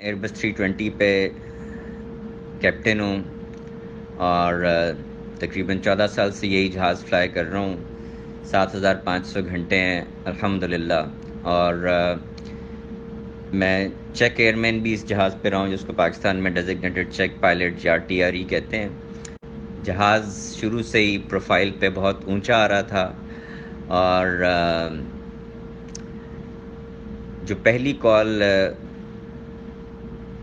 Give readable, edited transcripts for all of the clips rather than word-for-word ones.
Year بس 320 پہ captain ہوں اور تقریباً 14 سال سے یہی جہاز فلائی کر رہا ہوں. 7500 گھنٹے ہیں الحمدللہ. اور میں چیک ایئر مین بھی اس جہاز پہ رہا ہوں، جس کو پاکستان میں ڈیزگنیٹڈ چیک پائلٹ یا TRE کہتے ہیں. جہاز شروع سے ہی پروفائل پہ بہت اونچا آ رہا تھا، اور جو پہلی کال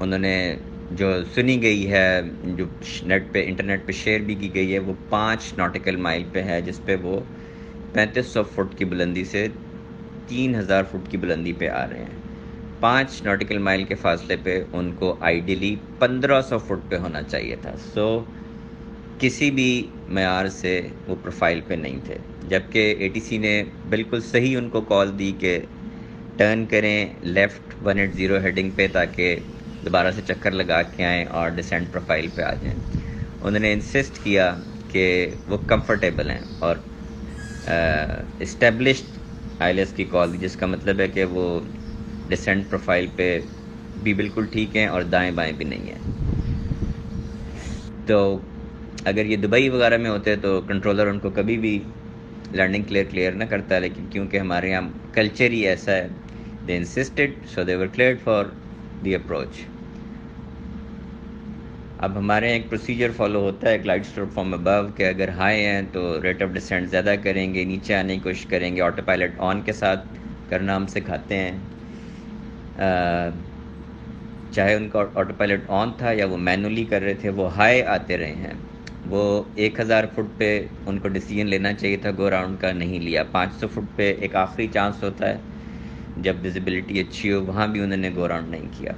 انہوں نے جو سنی گئی ہے، جو نیٹ پہ انٹرنیٹ پہ شیئر بھی کی گئی ہے، وہ 5 ناٹیکل مائل پہ ہے، جس پہ وہ 3500 فٹ کی بلندی سے 3000 فٹ کی بلندی پہ آ رہے ہیں. 5 ناٹیکل مائل کے فاصلے پہ ان کو آئیڈیلی 1500 فٹ پہ ہونا چاہیے تھا. کسی بھی معیار سے وہ پروفائل پہ نہیں تھے، جبکہ ATC نے بالکل صحیح ان کو کال دی کہ ٹرن کریں لیفٹ 180 ہیڈنگ پہ، تاکہ دوبارہ سے چکر لگا کے آئیں اور ڈسینٹ پروفائل پہ آ جائیں. انہوں نے انسسٹ کیا کہ وہ کمفرٹیبل ہیں، اور اسٹیبلشڈ ILS کی کال دی، جس کا مطلب ہے کہ وہ ڈسینٹ پروفائل پہ بھی بالکل ٹھیک ہیں اور دائیں بائیں بھی نہیں ہیں. تو اگر یہ دبئی وغیرہ میں ہوتے تو کنٹرولر ان کو کبھی بھی لینڈنگ کلیئر نہ کرتا، لیکن کیونکہ ہمارے یہاں کلچر ہی ایسا ہے، they insisted, so they were cleared for the approach. اب ہمارے یہاں ایک پروسیجر فالو ہوتا ہے، گلائڈ سلوپ فرام ابو، کہ اگر ہائی ہیں تو ریٹ آف ڈسینٹ زیادہ کریں گے، نیچے آنے کی کوشش کریں گے. آٹو پائلٹ آن کے ساتھ کرنا ہم سکھاتے ہیں، چاہے ان کا آٹو پائلٹ آن تھا یا وہ مینولی کر رہے تھے، وہ ہائی آتے رہے ہیں. وہ 1000 فٹ پہ ان کو ڈیسیجن لینا چاہیے تھا، گو راؤنڈ کا نہیں لیا. 500 فٹ پہ ایک آخری چانس ہوتا ہے جب ویزیبلٹی اچھی ہو، وہاں بھی انہوں نے گو راؤنڈ نہیں کیا،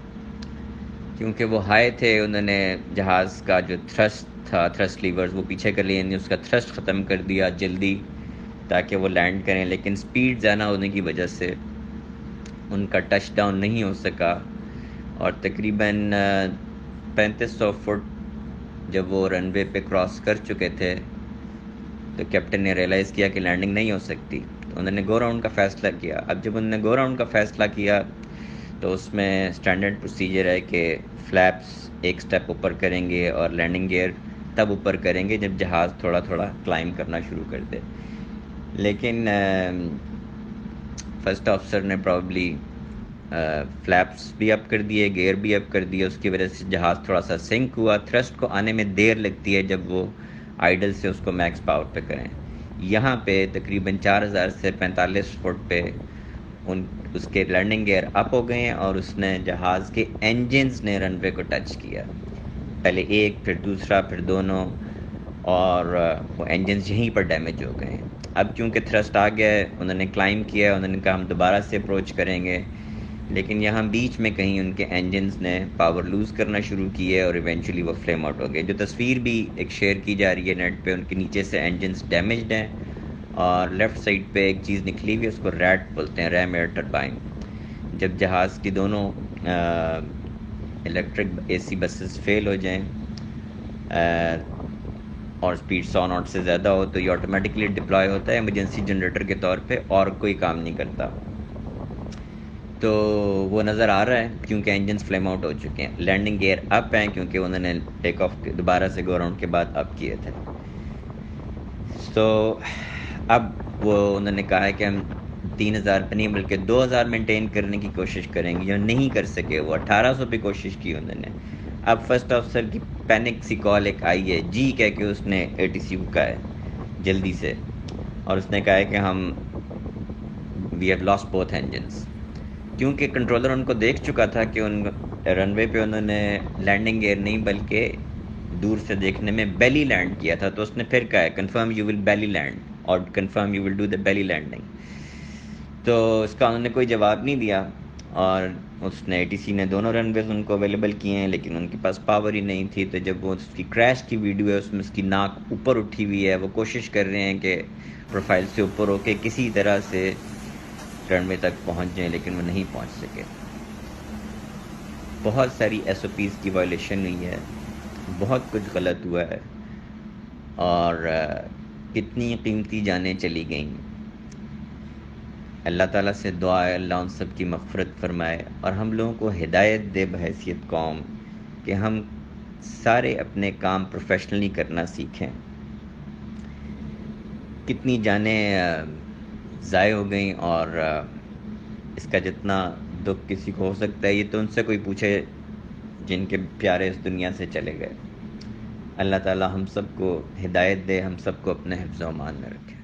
کیونکہ وہ ہائی تھے. انہوں نے جہاز کا جو تھرسٹ تھا، تھرسٹ لیورز وہ پیچھے کر لیے، یعنی اس کا تھرسٹ ختم کر دیا جلدی تاکہ وہ لینڈ کریں، لیکن سپیڈ زیادہ ہونے کی وجہ سے ان کا ٹچ ڈاؤن نہیں ہو سکا. اور تقریباً 3500 فٹ جب وہ رن وے پہ کراس کر چکے تھے تو کیپٹن نے ریئلائز کیا کہ لینڈنگ نہیں ہو سکتی، تو انہوں نے گو راؤنڈ کا فیصلہ کیا. اب جب انہوں نے گو راؤنڈ کا فیصلہ کیا تو اس میں اسٹینڈرڈ پروسیجر ہے کہ فلیپس ایک سٹیپ اوپر کریں گے اور لینڈنگ گیئر تب اوپر کریں گے جب جہاز تھوڑا تھوڑا کلائم کرنا شروع کر دے. لیکن فرسٹ آفیسر نے پرابلی فلیپس بھی اپ کر دیے، گیئر بھی اپ کر دیے، اس کی وجہ سے جہاز تھوڑا سا سنک ہوا. تھرسٹ کو آنے میں دیر لگتی ہے جب وہ آئیڈل سے اس کو میکس پاور پہ کریں. یہاں پہ تقریباً 4000 سے 45 فٹ پہ اس کے لینڈنگ گیئر اپ ہو گئے ہیں، اور اس نے جہاز کے انجنز نے رن وے کو ٹچ کیا، پہلے ایک، پھر دوسرا، پھر دونوں، اور وہ انجنز یہیں پر ڈیمیج ہو گئے ہیں. اب چونکہ تھرسٹ آ گیا ہے، انہوں نے کلائم کیا، انہوں نے کہا ہم دوبارہ سے اپروچ کریں گے، لیکن یہاں بیچ میں کہیں ان کے انجنز نے پاور لوز کرنا شروع کی ہے اور ایونچولی وہ فلیم آؤٹ ہو گئے. جو تصویر بھی ایک شیئر کی جا رہی ہے نیٹ پہ، ان کے نیچے سے انجنز ڈیمیجڈ ہیں، اور لیفٹ سائڈ پہ ایک چیز نکلی ہوئی ہے، اس کو ریٹ بولتے ہیں، ریم ایئر ٹربائن. جب جہاز کی دونوں الیکٹرک AC بسز فیل ہو جائیں اور سپیڈ 100 ناٹ سے زیادہ ہو تو یہ آٹومیٹکلی ڈپلوائے ہوتا ہے ایمرجنسی جنریٹر کے طور پہ، اور کوئی کام نہیں کرتا. تو وہ نظر آ رہا ہے کیونکہ انجنز فلیم آؤٹ ہو چکے ہیں. لینڈنگ گیئر اپ ہیں کیونکہ انہوں نے ٹیک آف دوبارہ سے گو راؤنڈ کے بعد اپ کیے تھے. تو اب وہ انہوں نے کہا ہے کہ ہم 3000 پہ نہیں بلکہ 2000 مینٹین کرنے کی کوشش کریں گے، جو نہیں کر سکے. وہ 1800 پہ کوشش کی انہوں نے. اب فرسٹ آفیسر کی پینک سی کال ایک آئی ہے، جی کہہ کے اس نے ATC کو کہا ہے جلدی سے، اور اس نے کہا ہے کہ ہم we have lost both engines. کیونکہ کنٹرولر ان کو دیکھ چکا تھا کہ ان رن وے پہ انہوں نے لینڈنگ گیئر نہیں بلکہ دور سے دیکھنے میں بیلی لینڈ کیا تھا، تو اس نے پھر کہا ہے confirm you will belly land اور confirm you will do the belly landing. تو اس کا انہوں نے کوئی جواب نہیں دیا، اور اس نے ATC نے دونوں رن ویز ان کو اویلیبل کیے ہیں، لیکن ان کے پاس پاور ہی نہیں تھی. تو جب وہ اس کی کریش کی ویڈیو ہے، اس میں اس کی ناک اوپر اٹھی ہوئی ہے، وہ کوشش کر رہے ہیں کہ پروفائل سے اوپر ہو کے کسی طرح سے رن وے تک پہنچ جائیں، لیکن وہ نہیں پہنچ سکے. بہت ساری SOPs کی وائلیشن ہوئی ہے، بہت کچھ غلط ہوا ہے، اور کتنی قیمتی جانیں چلی گئیں. اللہ تعالیٰ سے دعا ہے اللہ ان سب کی مغفرت فرمائے اور ہم لوگوں کو ہدایت دے بحیثیت قوم کہ ہم سارے اپنے کام پروفیشنلی کرنا سیکھیں. کتنی جانیں ضائع ہو گئیں اور اس کا جتنا دکھ کسی کو ہو سکتا ہے یہ تو ان سے کوئی پوچھے جن کے پیارے اس دنیا سے چلے گئے. اللہ تعالیٰ ہم سب کو ہدایت دے، ہم سب کو اپنے حفظ و امان میں رکھے.